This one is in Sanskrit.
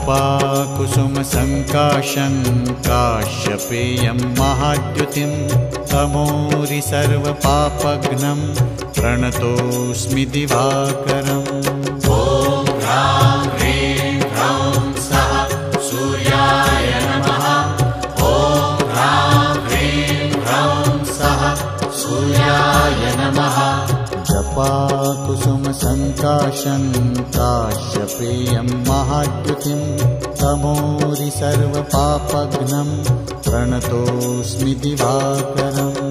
जपाकुसुमसङ्काशं काश्यपेयं महाद्युतिं तमोरि सर्वपापघ्नं प्रणतोऽस्मि दिवाकरम्। ॐ ह्रां ह्रीं ह्रौं सः सूर्याय नमः। ॐ ह्रां ह्रीं ह्रौं सः सूर्याय नमः। जपाकुसुमसङ्काशं काश्यपेयं महाद्युतिं तमोरि सर्वपापघ्नं प्रणतोऽस्मि दिवाकरम्।